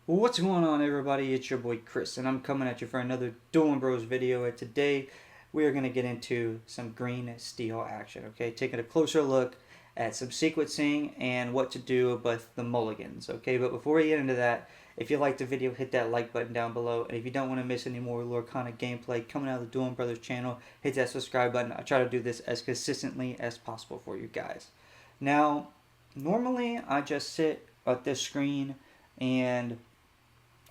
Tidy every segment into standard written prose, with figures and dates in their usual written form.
What's going on, everybody? It's your boy Chris, and I'm coming at you for another Dueling Bros video. And today we are going to get into some green steel action, okay? Taking a closer look at some sequencing and what to do with the mulligans, okay? But before we get into that, if you like the video, hit that like button down below. And if you don't want to miss any more Lorcana gameplay coming out of the Dueling Brothers channel, hit that subscribe button. I try to do this as consistently as possible for you guys. Now, normally I just sit at this screen and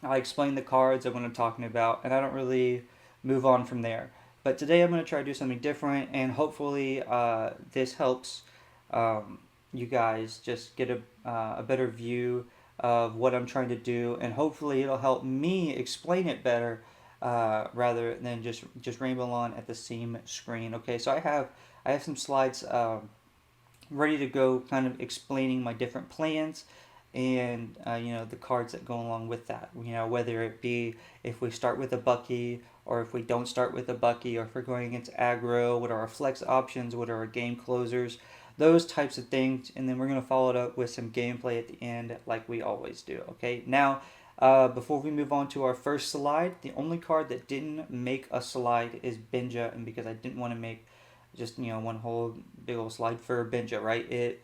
I explain the cards of what I'm talking about, and I don't really move on from there. But today I'm going to try to do something different, and hopefully this helps you guys just get a better view of what I'm trying to do, and hopefully it'll help me explain it better rather than just ramble on at the same screen. Okay, so I have some slides ready to go, kind of explaining my different plans and the cards that go along with that. Whether it be if we start with a Bucky or if we don't start with a Bucky, or if we're going against aggro, what are our flex options, what are our game closers, those types of things, and then we're going to follow it up with some gameplay at the end like we always do. Okay, now before we move on to our first slide, the only card that didn't make a slide is Benja, and because I didn't want to make just one whole big old slide for Benja, right? It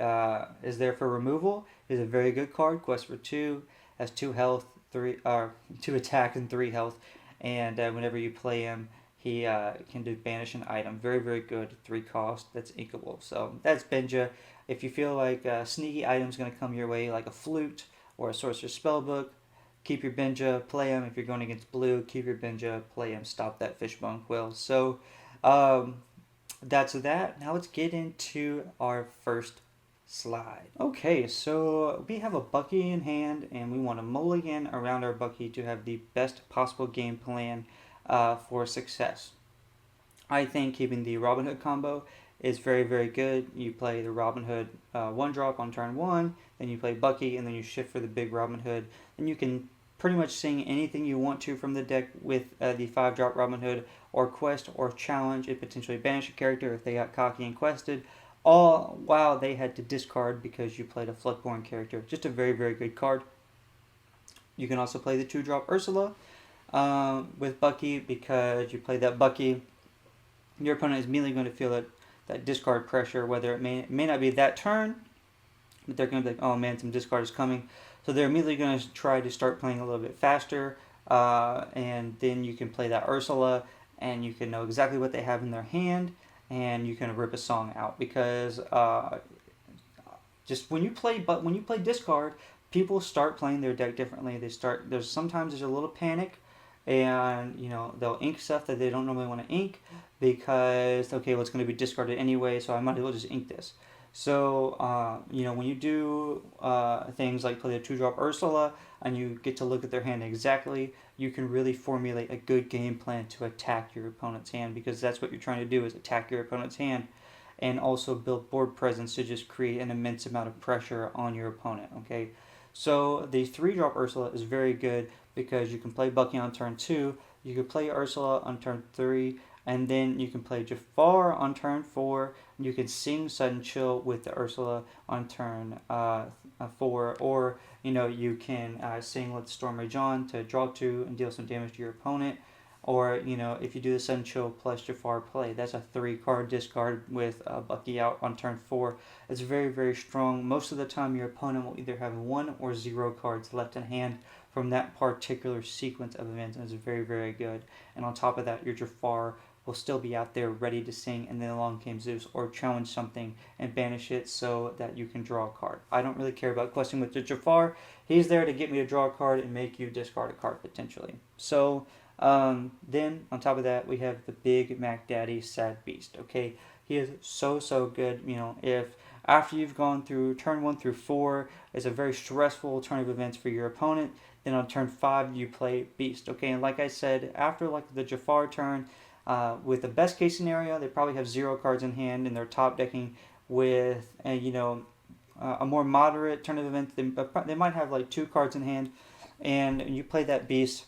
is there for removal. It is a very good card. Quest for 2, has 2 health, 2 attack and 3 health, and whenever you play him, he can do banish an item. Very, very good. 3 cost. That's inkable. So that's Benja. If you feel like a sneaky item's going to come your way, like a flute or a sorcerer's spellbook, keep your Benja, play him. If you're going against blue, keep your Benja, play him, stop that fishbone quill. So that's that. Now let's get into our first slide. Okay, so we have a Bucky in hand, and we want a mulligan around our Bucky to have the best possible game plan for success. I think keeping the Robin Hood combo is very, very good. You play the Robin Hood 1-drop on turn 1, then you play Bucky, and then you shift for the big Robin Hood. And you can pretty much sing anything you want to from the deck with the 5-drop Robin Hood, or quest or challenge and potentially banish a character if they got cocky and quested, all while they had to discard because you played a Floodborn character. Just a very, very good card. You can also play the 2-drop Ursula with Bucky, because you play that Bucky, your opponent is immediately going to feel that discard pressure, whether it may not be that turn, but they're going to be like, oh man, some discard is coming. So they're immediately going to try to start playing a little bit faster, and then you can play that Ursula, and you can know exactly what they have in their hand, and you can rip a song out, because just when you play discard, people start playing their deck differently. Sometimes there's a little panic, and they'll ink stuff that they don't normally want to ink, because okay, well, it's going to be discarded anyway, so I might as well just ink this. So, when you do things like play the 2-drop Ursula, and you get to look at their hand exactly, you can really formulate a good game plan to attack your opponent's hand, because that's what you're trying to do, is attack your opponent's hand, and also build board presence to just create an immense amount of pressure on your opponent, okay? So the 3-drop Ursula is very good, because you can play Bucky on turn 2, you can play Ursula on turn 3, and then you can play Jafar on turn 4. You can sing Sudden Chill with the Ursula on turn 4, or you can sing Let the Storm Rage On to draw 2 and deal some damage to your opponent. Or if you do the Sudden Chill plus Jafar play, that's a 3-card discard with Bucky out on turn 4. It's very, very strong. Most of the time, your opponent will either have 1 or 0 cards left in hand from that particular sequence of events, and it's very, very good. And on top of that, your Jafar will still be out there ready to sing, and then along came Zeus, or challenge something and banish it so that you can draw a card. I don't really care about questing with the Jafar. He's there to get me to draw a card and make you discard a card potentially. So then on top of that, we have the big Mac Daddy Sad Beast. Okay, he is so good. If after you've gone through turn 1 through 4 is a very stressful turn of events for your opponent, then on turn 5 you play Beast. Okay, and like I said, after like the Jafar turn, with the best case scenario, they probably have 0 cards in hand, and they're top decking with a more moderate turn of events. They might have like 2 cards in hand, and you play that Beast.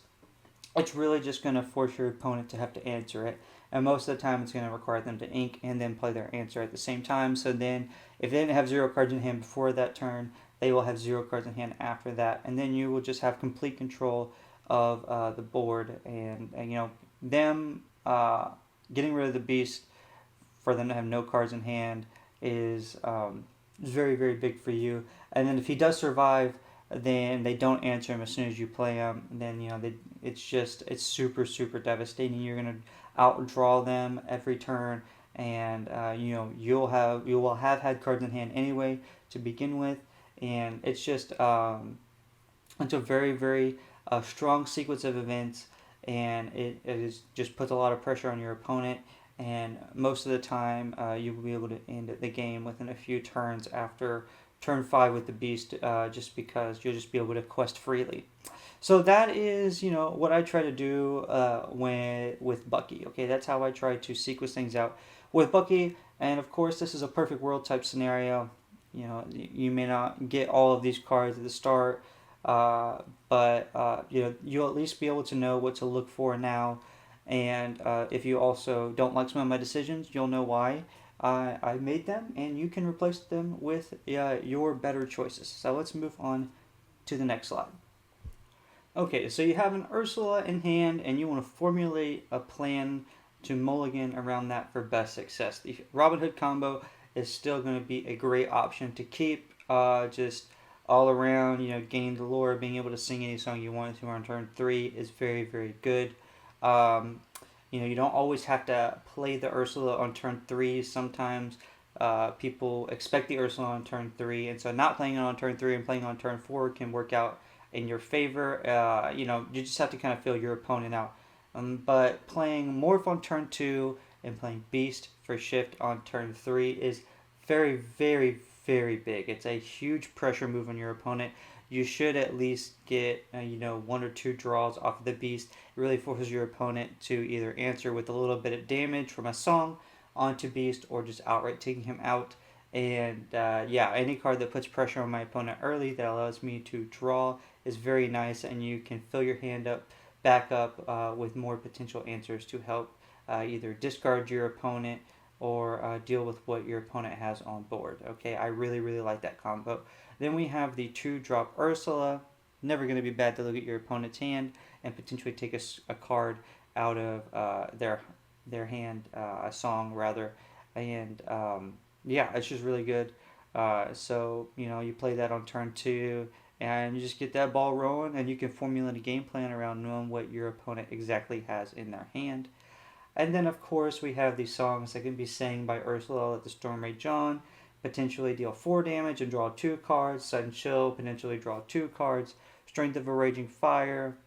It's really just going to force your opponent to have to answer it. And most of the time, it's going to require them to ink and then play their answer at the same time. So then, if they didn't have 0 cards in hand before that turn, they will have 0 cards in hand after that, and then you will just have complete control of the board, and them getting rid of the beast for them to have no cards in hand is very, very big for you. And then if he does survive, then they don't answer him as soon as you play him. And then it's super, super devastating. You're gonna outdraw them every turn, and you will have had cards in hand anyway to begin with, and it's a very, very strong sequence of events, and just puts a lot of pressure on your opponent. And most of the time, you will be able to end the game within a few turns after turn 5 with the beast, just because you'll just be able to quest freely. So that is, what I try to do with Bucky. Okay, that's how I try to sequence things out with Bucky. And of course, this is a perfect world type scenario. You may not get all of these cards at the start, but you'll at least be able to know what to look for now. And if you also don't like some of my decisions, you'll know why I made them, and you can replace them with your better choices. So let's move on to the next slide. Okay, so you have an Ursula in hand, and you want to formulate a plan to mulligan around that for best success. The Robin Hood combo is still going to be a great option to keep, just all around, gain the lore, being able to sing any song you want to on turn 3 is very, very good. You don't always have to play the Ursula on turn 3. Sometimes people expect the Ursula on turn 3, and so not playing it on turn 3 and playing on turn 4 can work out in your favor. You just have to kind of feel your opponent out. But playing Morph on turn 2 and playing Beast for Shift on turn 3 is very, very, very big. It's a huge pressure move on your opponent. You should at least get 1 or 2 draws off of the beast. It really forces your opponent to either answer with a little bit of damage from a song onto beast, or just outright taking him out. And any card that puts pressure on my opponent early that allows me to draw is very nice, and you can fill your hand back up with more potential answers to help either discard your opponent or deal with what your opponent has on board. Okay, I really, really like that combo. Then we have the 2-drop Ursula. Never going to be bad to look at your opponent's hand and potentially take a card out of their hand, a song rather, and it's just really good. So you play that on turn 2, and you just get that ball rolling, and you can formulate a game plan around knowing what your opponent exactly has in their hand. And then, of course, we have these songs that can be sang by Ursula. Let the Storm Rage On, potentially deal 4 damage and draw 2 cards. Sudden Chill, potentially draw 2 cards. Strength of a Raging Fire,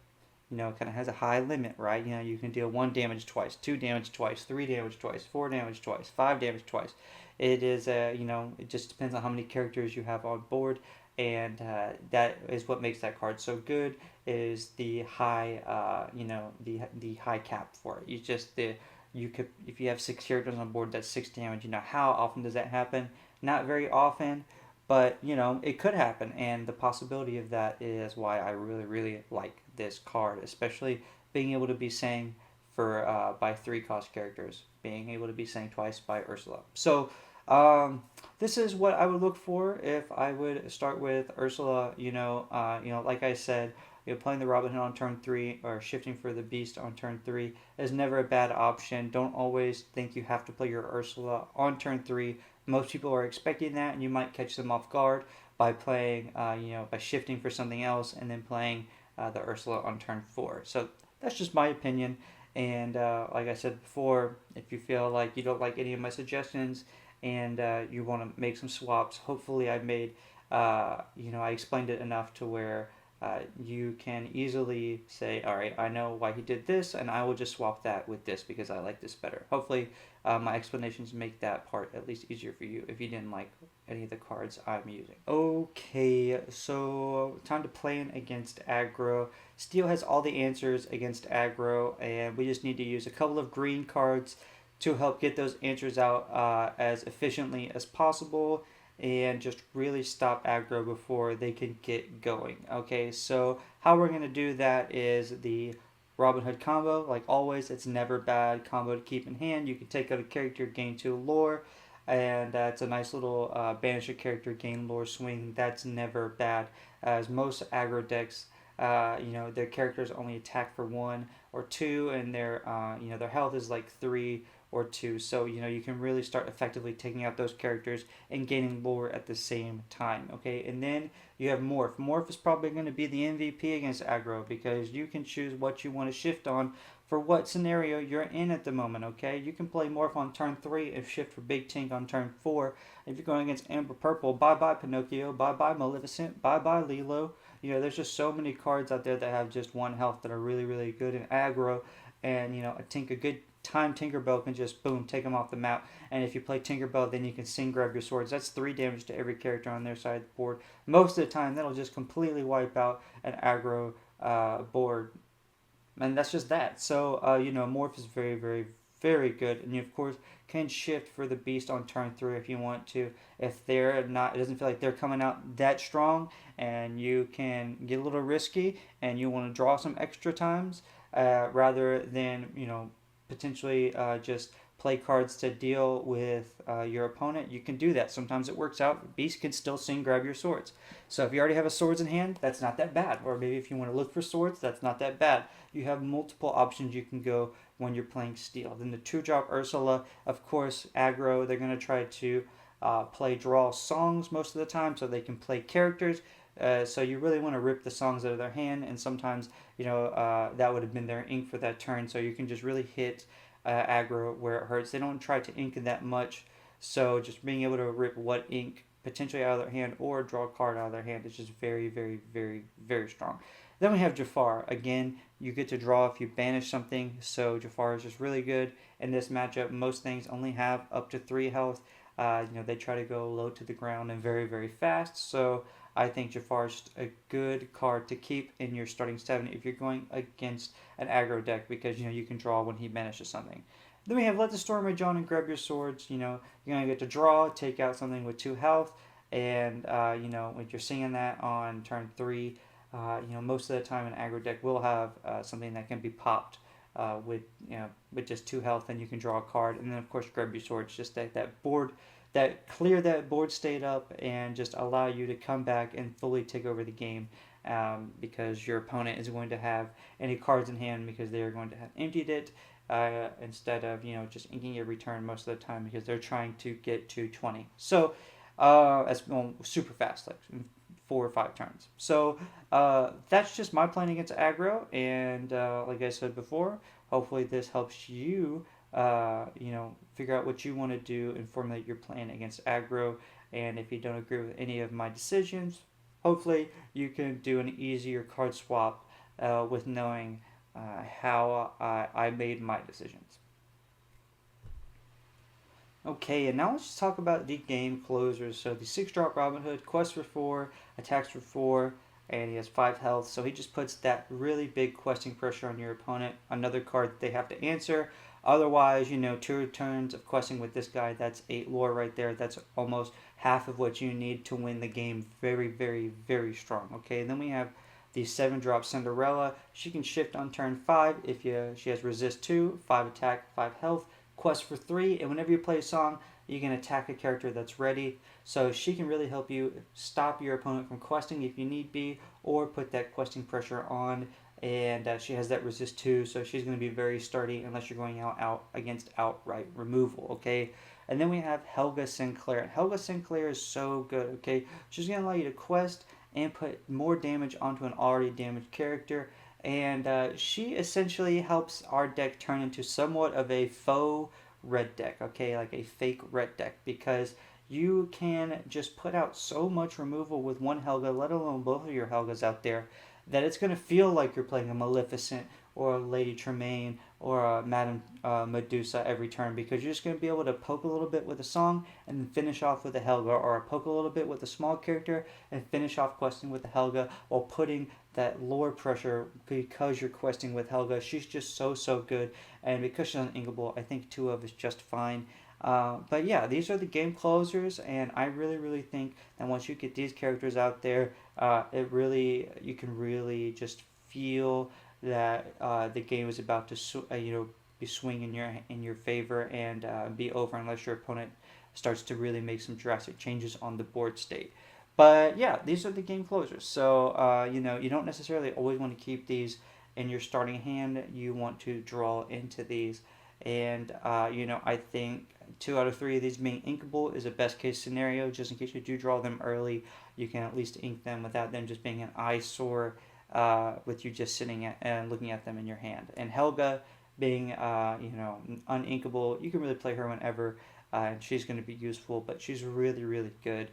kind of has a high limit, right? You can deal 1 damage twice, 2 damage twice, 3 damage twice, 4 damage twice, 5 damage twice. It is, it just depends on how many characters you have on board. And that is what makes that card so good, is the high, the high cap for it. If you have 6 characters on board, that's 6 damage. How often does that happen? Not very often, but it could happen, and the possibility of that is why I really, really like this card, especially being able to be sang for by 3-cost characters, being able to be sang twice by Ursula. So this is what I would look for if I would start with Ursula. Like I said, playing the Robin Hood on turn 3 or shifting for the Beast on turn 3 is never a bad option. Don't always think you have to play your Ursula on turn 3. Most people are expecting that, and you might catch them off guard by playing, by shifting for something else and then playing the Ursula on turn 4. So that's just my opinion. And like I said before, if you feel like you don't like any of my suggestions and you want to make some swaps, hopefully I made, I explained it enough to where you can easily say, all right, I know why he did this, and I will just swap that with this because I like this better. Hopefully my explanations make that part at least easier for you if you didn't like any of the cards I'm using. Okay, so time to play in against aggro. Steel has all the answers against aggro, and we just need to use a couple of green cards to help get those answers out as efficiently as possible, and just really stop aggro before they can get going. Okay, so how we're going to do that is the Robin Hood combo. Like always, it's never bad combo to keep in hand. You can take out a character, gain 2 lore, and it's a nice little banish a character, gain lore swing. That's never bad, as most aggro decks, their characters only attack for 1 or 2, and their health is like 3 or 2. So you can really start effectively taking out those characters and gaining lore at the same time. Okay, and then you have Morph. Morph is probably going to be the MVP against aggro because you can choose what you want to shift on for what scenario you're in at the moment. Okay, you can play Morph on turn 3 and shift for Big Tank on turn 4. If you're going against Amber Purple, bye bye Pinocchio, bye bye Maleficent, bye bye Lilo. There's just so many cards out there that have just 1 health that are really, really good in aggro. And, a good time Tinkerbell can just, boom, take them off the map. And if you play Tinkerbell, then you can sing Grab Your Swords. That's 3 damage to every character on their side of the board. Most of the time, that'll just completely wipe out an aggro board. And that's just that. So, Morph is very, very, very good. And you, of course, can shift for the Beast on turn 3 if you want to. If they're not, it doesn't feel like they're coming out that strong, and you can get a little risky and you want to draw some extra times rather than, potentially just play cards to deal with your opponent. You can do that. Sometimes it works out. Beast can still sing Grab Your Swords. So if you already have a swords in hand, that's not that bad. Or maybe if you want to look for swords, that's not that bad. You have multiple options you can go when you're playing steel. Then the 2-drop Ursula, of course, aggro, they're going to try to play draw songs most of the time so they can play characters. So you really want to rip the songs out of their hand, and sometimes that would have been their ink for that turn. So you can just really hit aggro where it hurts. They don't try to ink that much, so just being able to rip what ink potentially out of their hand or draw a card out of their hand is just very, very, very, very strong. Then we have Jafar. Again, you get to draw if you banish something, so Jafar is just really good in this matchup. Most things only have up to 3 health. They try to go low to the ground and very, very fast. So I think Jafar is a good card to keep in your starting 7 if you're going against an aggro deck, because you can draw when he banishes something. Then we have Let the Storm Rage On and Grab Your Swords. You're going to get to draw, take out something with 2 health, and when you're seeing that on turn 3, most of the time an aggro deck will have something that can be popped with just 2 health, and you can draw a card. And then of course Grab Your Swords, just that board, that clear that board state up and just allow you to come back and fully take over the game, because your opponent is going to have any cards in hand because they are going to have emptied it, instead of just inking every turn most of the time because they're trying to get to 20. So that's super fast, like 4 or 5 turns. So that's just my plan against aggro, and like I said before, hopefully this helps you figure out what you want to do and formulate your plan against aggro. And if you don't agree with any of my decisions, hopefully you can do an easier card swap with knowing how I made my decisions. Okay, and now let's just talk about the game closers. So the 6-drop Robin Hood, quests for 4, attacks for 4, and he has 5 health. So he just puts that really big questing pressure on your opponent. Another card that they have to answer. Otherwise, 2 turns of questing with this guy, that's 8 lore right there. That's almost half of what you need to win the game. Very, very, very strong. Okay, and then we have the 7-drop Cinderella. She can shift on turn 5 if she has resist 2, 5 attack, 5 health. Quest for 3, and whenever you play a song, you can attack a character that's ready. So she can really help you stop your opponent from questing if you need be, or put that questing pressure on. And she has that resist 2, so she's going to be very sturdy unless you're going out against outright removal. Okay, and then we have Helga Sinclair. Helga Sinclair is so good. Okay, she's going to allow you to quest and put more damage onto an already damaged character. And she essentially helps our deck turn into somewhat of a faux red deck, okay, like a fake red deck, because you can just put out so much removal with one Helga, let alone both of your Helgas out there, that it's going to feel like you're playing a Maleficent or a Lady Tremaine or a Madame Medusa every turn, because you're just going to be able to poke a little bit with a song and then finish off with a Helga, or poke a little bit with a small character and finish off questing with a Helga, while putting that lore pressure because you're questing with Helga. She's just so good, and because she's uninkable, I think 2 of is just fine. But yeah, these are the game closers, and I really think that once you get these characters out there, you can really just feel that the game is about to be swing in your favor and be over, unless your opponent starts to really make some drastic changes on the board state. But yeah, these are the game closers. So you don't necessarily always want to keep these in your starting hand. You want to draw into these, and I think 2 out of 3 of these being inkable is a best case scenario. Just in case you do draw them early, you can at least ink them without them just being an eyesore. With you just sitting and looking at them in your hand. And Helga being uninkable, you can really play her whenever, and she's going to be useful. But she's really really good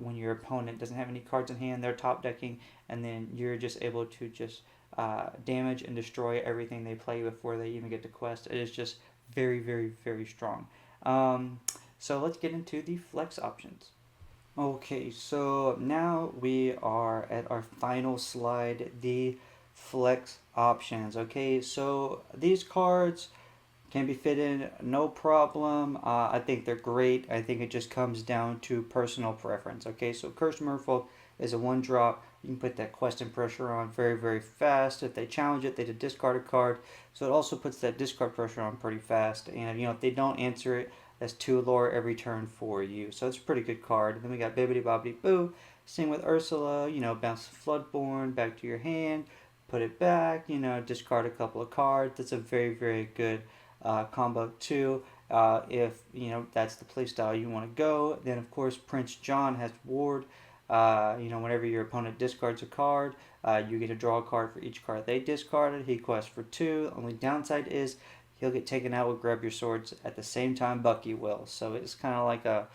when your opponent doesn't have any cards in hand, they're top decking, and then you're just able to just damage and destroy everything they play before they even get to quest. It is just very very very strong. So let's get into the flex options. Okay, so now we are at our final slide, the flex options. Okay, so these cards can be fit in no problem. I think they're great. I think it just comes down to personal preference. Okay, so Cursed Merfolk is a 1-drop. You can put that quest and pressure on very, very fast. If they challenge it, they discard a card. So it also puts that discard pressure on pretty fast. And if they don't answer it, that's 2 lore every turn for you. So it's a pretty good card. And then we got Bibbidi Bobbidi Boo. Same with Ursula. Bounce Floodborn back to your hand. Put it back. Discard a couple of cards. That's a very, very good combo too. If that's the playstyle you want to go, then of course Prince John has Ward. Whenever your opponent discards a card, you get to draw a card for each card they discarded. He quests for 2. The only downside is he'll get taken out with Grab Your Swords at the same time Bucky will. So it's kind of like a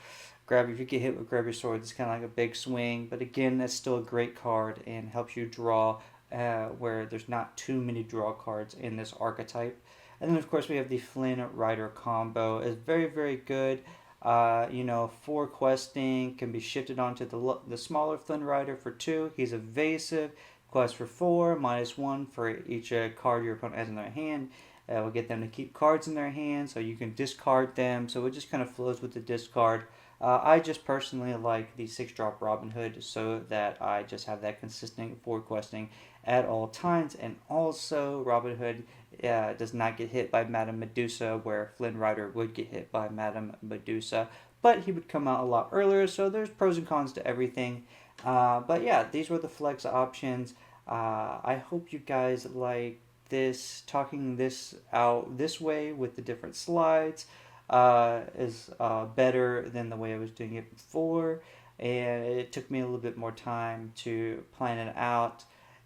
if you get hit with Grab Your Swords, it's kind of like a big swing. But again, that's still a great card and helps you draw where there's not too many draw cards in this archetype. And then of course we have the Flynn Rider combo. It's very very good. For questing can be shifted onto the smaller Flynn Rider for 2. He's evasive. Quest for 4, -1 for each card your opponent has in their hand. Will get them to keep cards in their hand, so you can discard them. So it just kind of flows with the discard. I just personally like the 6-drop Robin Hood, so that I just have that consistent 4 questing at all times. And also, Robin Hood does not get hit by Madame Medusa, where Flynn Rider would get hit by Madame Medusa. But he would come out a lot earlier, so there's pros and cons to everything. But yeah, these were the flex options. I hope you guys like this, talking this out this way with the different slides is better than the way I was doing it before, and it took me a little bit more time to plan it out.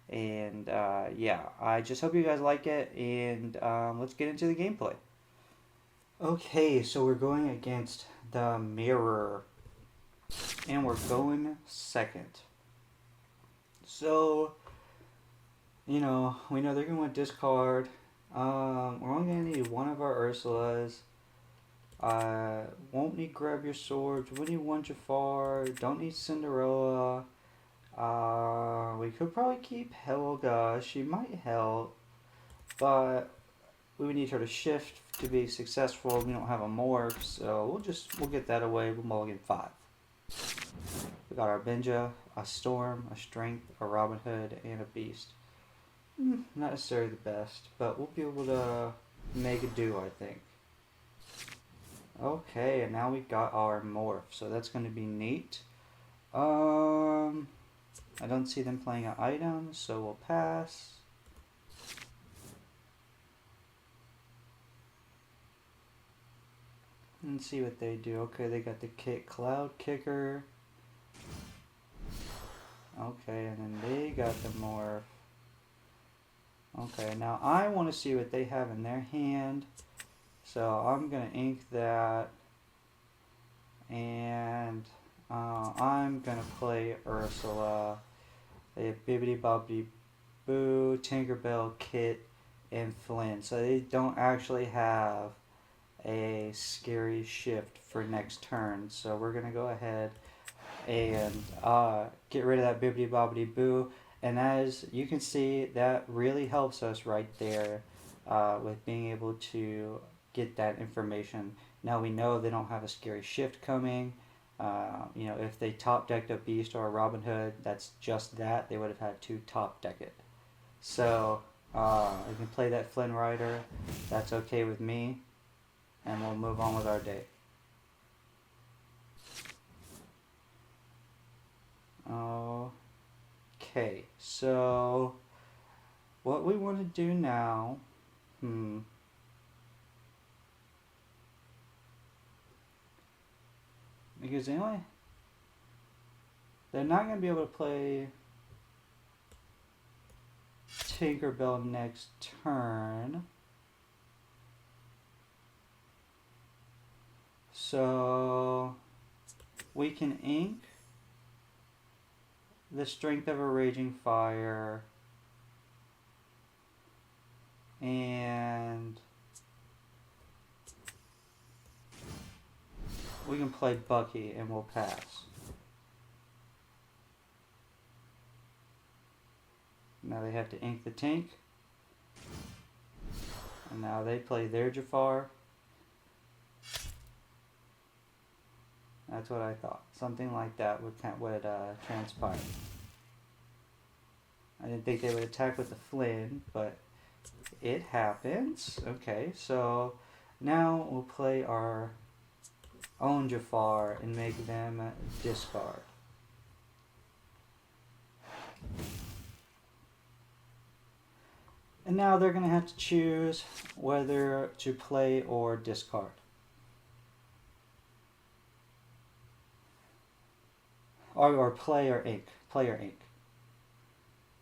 And I just hope you guys like it, and let's get into the gameplay. Okay, so we're going against the Mirror, and we're going second. So we know they're going to want discard. We're only going to need one of our Ursulas. Won't need Grab Your Swords. We need one Jafar. Don't need Cinderella. We could probably keep Helga. She might help, but we would need her to shift to be successful. We don't have a morph, so we'll get that away. We'll mulligan 5. We got our Benja, a Storm, a Strength, a Robin Hood, and a Beast. Not necessarily the best, but we'll be able to make it do, I think. Okay, and now we got our morph, so that's going to be neat. I don't see them playing an item, so we'll pass. Let's see what they do. Okay, they got the Cloud Kicker. Okay, and then they got the morph. Okay, now I want to see what they have in their hand. So I'm going to ink that. And I'm going to play Ursula. They have Bibbidi Bobbidi Boo, Tinkerbell, Kit, and Flynn. So they don't actually have a scary shift for next turn. So we're going to go ahead and get rid of that Bibbidi Bobbidi Boo. And as you can see, that really helps us right there with being able to get that information. Now we know they don't have a scary shift coming. If they top decked a Beast or a Robin Hood, that's just that. They would have had to top deck it. So we can play that Flynn Rider. That's okay with me. And we'll move on with our day. So what we want to do now, because they're not going to be able to play Tinkerbell next turn. So we can ink the Strength of a Raging Fire, and we can play Bucky and we'll pass. Now they have to ink the Tink. And now they play their Jafar. That's what I thought. Something like that would transpire. I didn't think they would attack with the Flynn, but it happens. Okay, so now we'll play our own Jafar and make them discard. And now they're going to have to choose whether to play or discard. Or play or ink. Play or ink.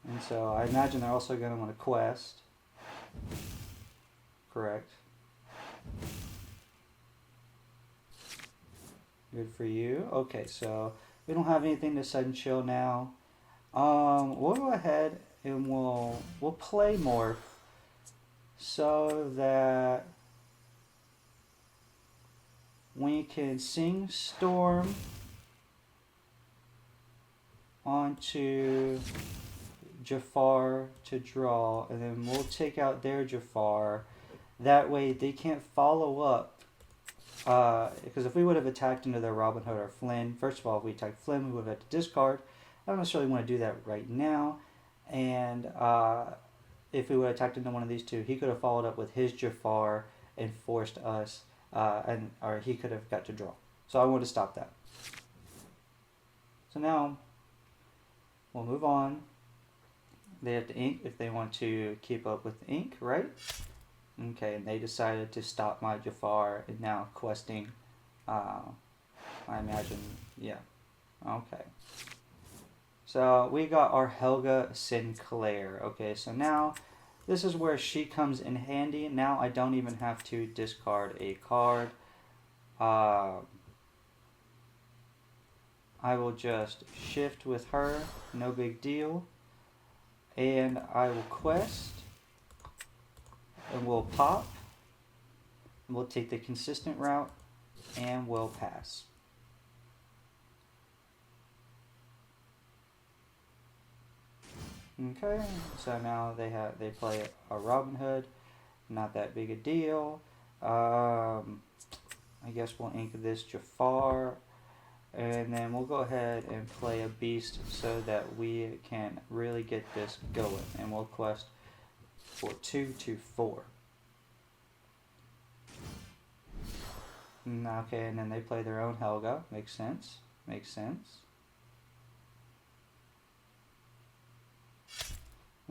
And so I imagine they're also going to want to quest. Correct. Good for you. Okay, so we don't have anything to sudden chill now. We'll go ahead and we'll play Morph so that we can sing Storm onto Jafar to draw, and then we'll take out their Jafar. That way they can't follow up, because if we would have attacked into their Robin Hood or Flynn, first of all, if we attacked Flynn, we would have had to discard. I don't necessarily want to do that right now, and if we would have attacked into one of these two, he could have followed up with his Jafar and forced us, or he could have got to draw. So I want to stop that. So now we'll move on. They have to ink if they want to keep up with ink, right? Okay, and they decided to stop my Jafar and now questing, I imagine, yeah. Okay. So we got our Helga Sinclair. Okay, so now this is where she comes in handy. Now I don't even have to discard a card. I will just shift with her, no big deal. And I will quest. And we'll pop. And we'll take the consistent route. And we'll pass. Okay, so now they play a Robin Hood. Not that big a deal. I guess we'll ink this Jafar. And then we'll go ahead and play a beast so that we can really get this going. And we'll quest for 2 to 4. Okay, and then they play their own Helga. Makes sense. Makes sense.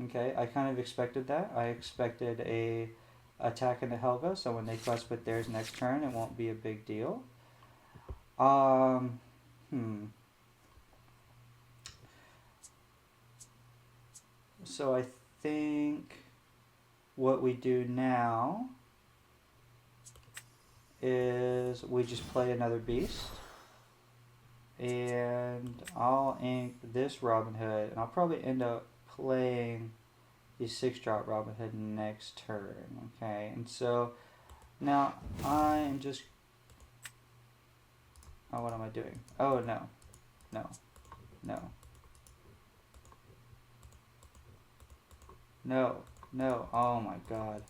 Okay, I kind of expected that. I expected a attack into Helga, so when they quest with theirs next turn, it won't be a big deal. So I think what we do now is we just play another beast. And I'll ink this Robin Hood, and I'll probably end up playing the 6-drop Robin Hood next turn. Okay, and so now I'm just... Oh, what am I doing? Oh, no. No. No. No. No. Oh, my God.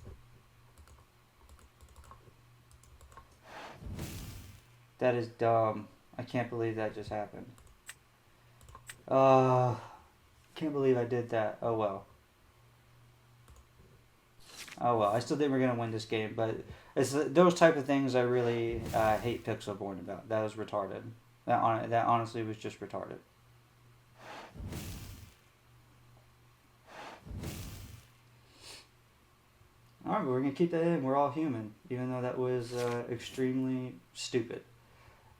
That is dumb. I can't believe that just happened. Can't believe I did that. Oh, well. Oh, well. I still think we're going to win this game, but it's those type of things I really hate Pixelborn about. That was retarded. That honestly was just retarded. Alright, but we're going to keep that in. We're all human, even though that was extremely stupid.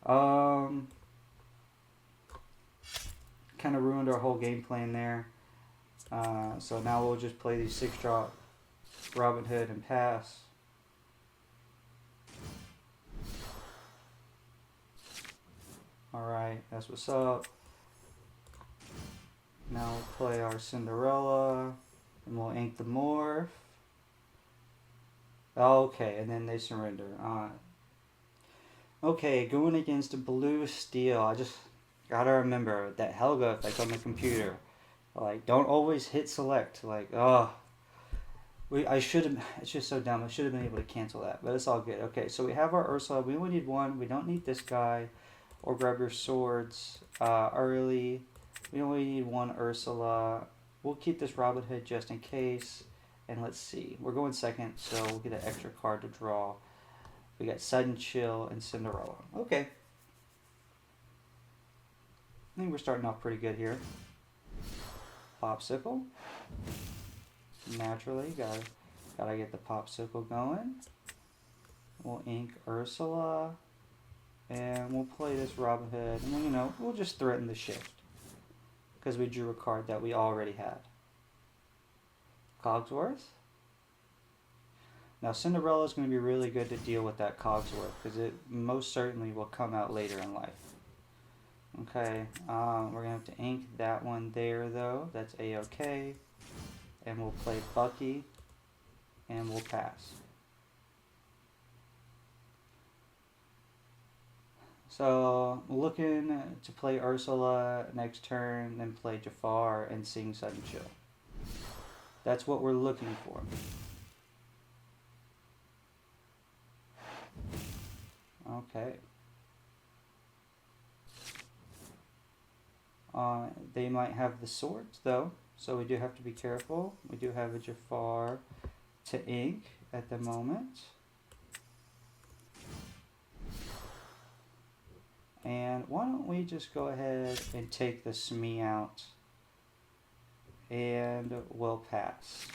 Kind of ruined our whole game plan there. So now we'll just play these 6-drop Robin Hood and pass. Alright, that's what's up. Now we'll play our Cinderella, and we'll ink the morph. Okay, and then they surrender. Okay, going against a blue steel, I just gotta remember that Helga effect on the computer. Like, don't always hit select. Like, I should have, it's just so dumb. I should have been able to cancel that, but it's all good. Okay, so we have our Ursula. We only need one. We don't need this guy. Or grab your swords early. We only need one Ursula. We'll keep this Robin Hood just in case. And let's see. We're going second, so we'll get an extra card to draw. We got Sudden Chill and Cinderella. Okay. I think we're starting off pretty good here. Popsicle. Naturally, gotta get the popsicle going. We'll ink Ursula. And we'll play this Robin Hood. And, you know, we'll just threaten the shift. Because we drew a card that we already had. Cogsworth. Now Cinderella is going to be really good to deal with that Cogsworth, because it most certainly will come out later in life. Okay, we're going to have to ink that one there though. That's A-okay. And we'll play Bucky. And we'll pass. So, looking to play Ursula next turn, then play Jafar and sing Sudden Chill. That's what we're looking for. Okay. They might have the swords though, so we do have to be careful. We do have a Jafar to ink at the moment. And why don't we just go ahead and take the Smee out, and we'll pass.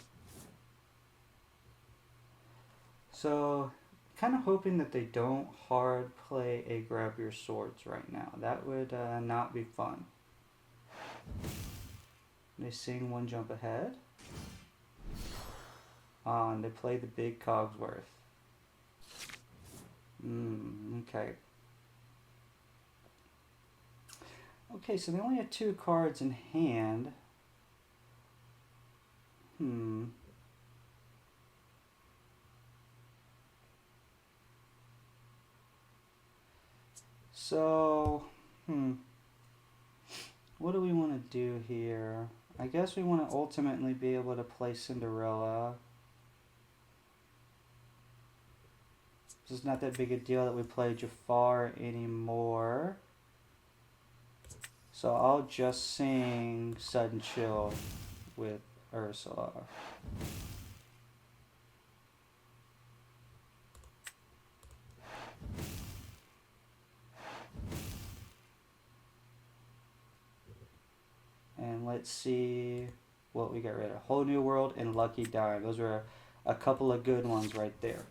So, kind of hoping that they don't hard play a grab your swords right now. That would not be fun. They sing one jump ahead. And they play the big Cogsworth. Okay. Okay, so they only have 2 cards in hand. So, what do we want to do here? I guess we want to ultimately be able to play Cinderella. It's not that big a deal that we play Jafar anymore. So I'll just sing Sudden Chill with Ursula. And let's see what we got rid of. Whole New World and Lucky Dime. Those are a couple of good ones right there.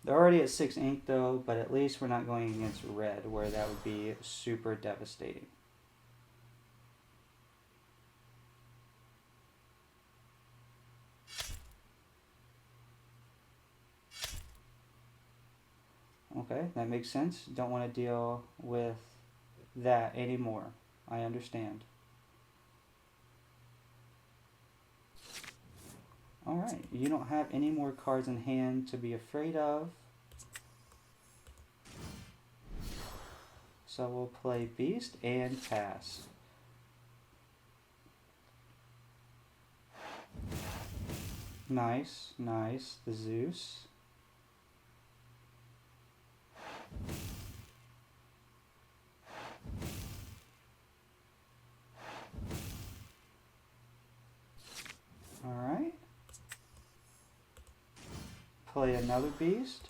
They're already at 6 ink though, but at least we're not going against red, where that would be super devastating. Okay, that makes sense. Don't want to deal with that anymore. I understand. Alright, you don't have any more cards in hand to be afraid of. So we'll play Beast and pass. Nice, nice. The Zeus. Alright. Play another Beast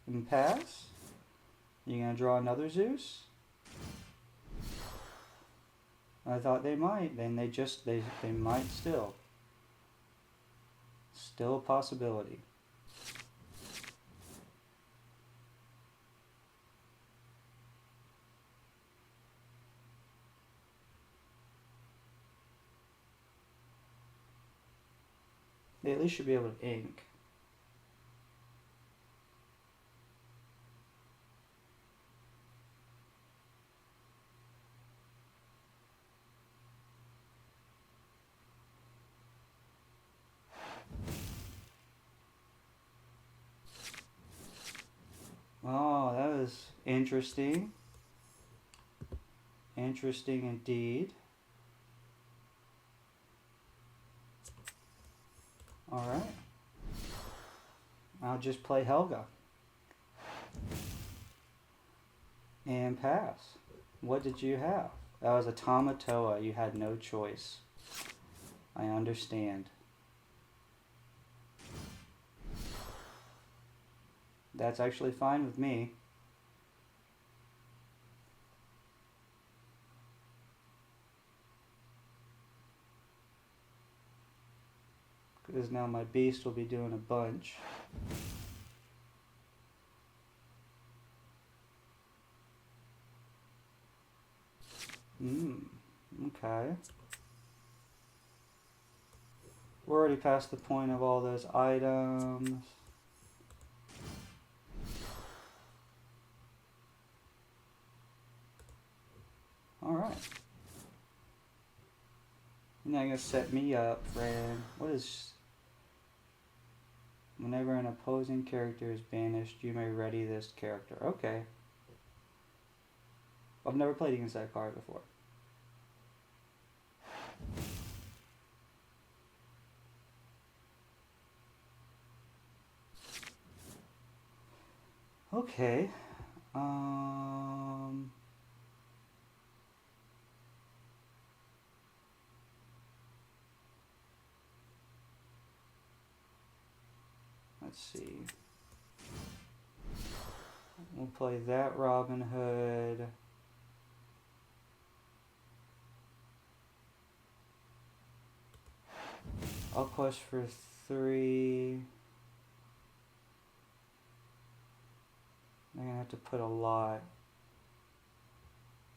and pass. You gonna draw another Zeus? I thought they might, then they might still. Still a possibility. They at least should be able to ink. Oh, that was interesting. Interesting indeed. Alright. I'll just play Helga. And pass. What did you have? That was a Tamatoa. You had no choice. I understand. That's actually fine with me. Because now my beast will be doing a bunch. Okay. We're already past the point of all those items. Alright. Now you're gonna set me up, friend. What is... Whenever an opposing character is banished, you may ready this character. Okay. I've never played against that card before. Okay. Let's see. We'll play that Robin Hood. I'll quest for 3. I'm gonna have to put a lot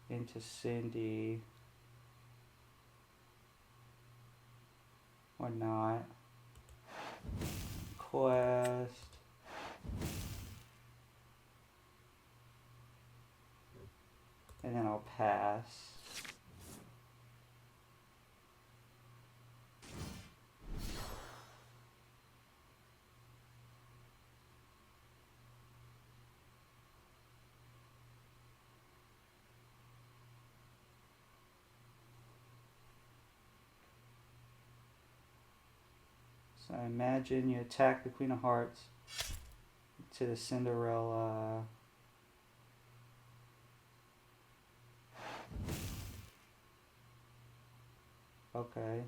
into Cindy. Or not. Quest. And then I'll pass. So I imagine you attack the Queen of Hearts to the Cinderella. Okay.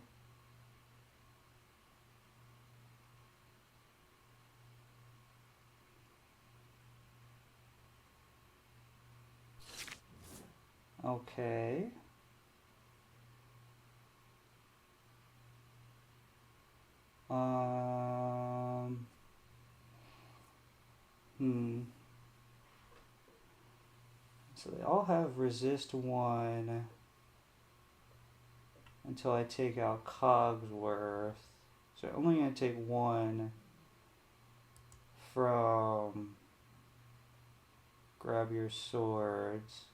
Okay. So they all have resist 1 until I take out Cogsworth. So I'm only going to take 1 from Grab Your Swords.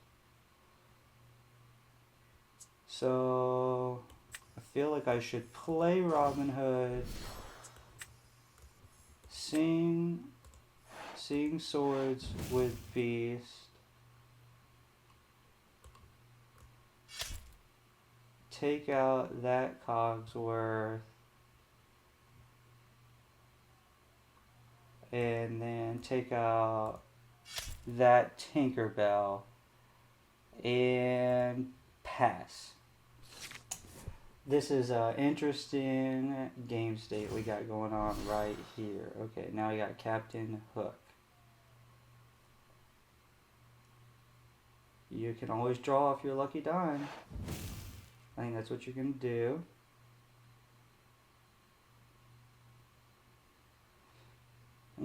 So I feel like I should play Robin Hood, sing Swords with Beast, take out that Cogsworth, and then take out that Tinkerbell, and pass. This is an interesting game state we got going on right here. Okay, now we got Captain Hook. You can always draw off your lucky dime. I think that's what you can do.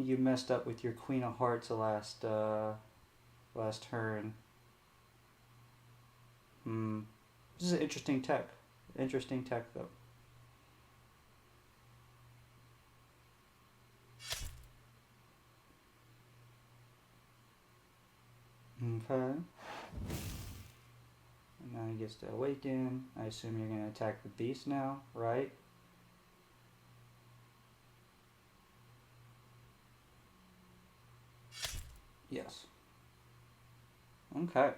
You messed up with your Queen of Hearts last turn. This is an interesting tech. Interesting tech though. Okay. And now he gets to awaken. I assume you're going to attack the beast now, right? Yes. Okay.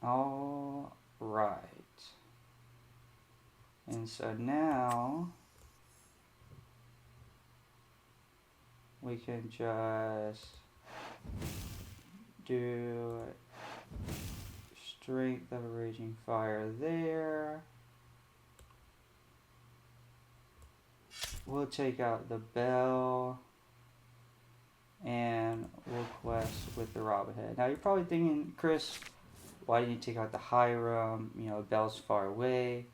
All right. And so now we can just do Strength of a Raging Fire there. We'll take out the bell and we'll quest with the Robin Head. Now you're probably thinking, Chris, why didn't you take out the Hiram? You know, bell's far away.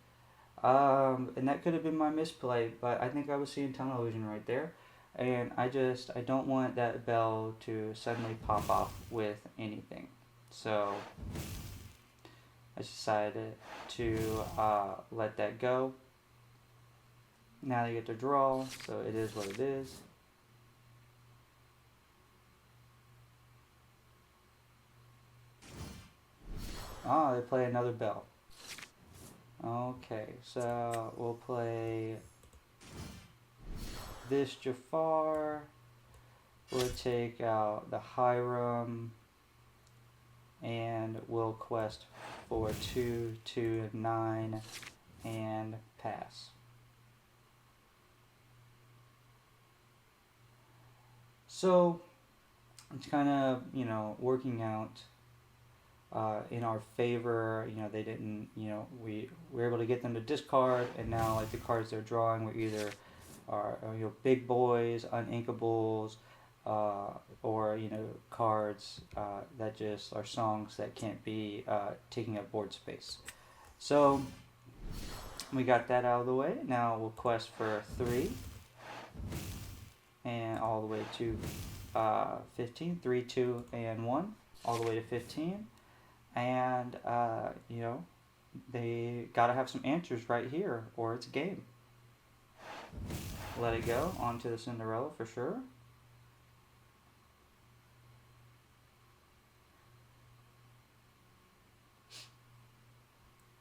And that could have been my misplay, but I think I was seeing tunnel vision right there. And I don't want that bell to suddenly pop off with anything. So I decided to let that go. Now they get to draw, so it is what it is. They play another bell. Okay, so we'll play this Jafar. We'll take out the Hiram, and we'll quest for 2, 2, 9, and pass. So it's kind of, you know, working out in our favor. You know, they didn't, you know, we were able to get them to discard, and now like the cards they're drawing were either are, you know, big boys, uninkables, or, you know, cards that just are songs that can't be taking up board space. So we got that out of the way. Now we'll quest for 3 and all the way to 15. 3, 2, and 1 all the way to 15. And you know, they gotta have some answers right here or it's game. Let it go onto the Cinderella for sure.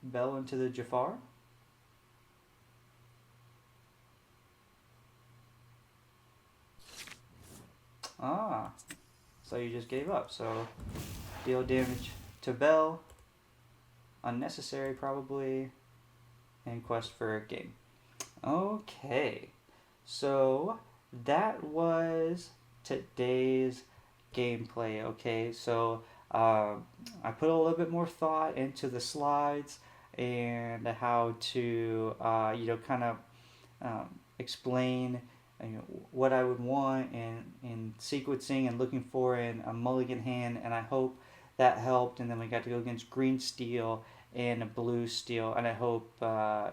Bell into the Jafar. So you just gave up. So deal damage to Bell, unnecessary probably, and quest for a game. Okay, so that was today's gameplay. Okay, so I put a little bit more thought into the slides and how to you know, kind of explain, you know, what I would want in sequencing and looking for in a mulligan hand, and I hope that helped. And then we got to go against green steel and a blue steel, and I hope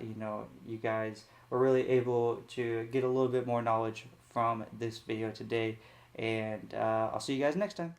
you know, you guys were really able to get a little bit more knowledge from this video today, and I'll see you guys next time.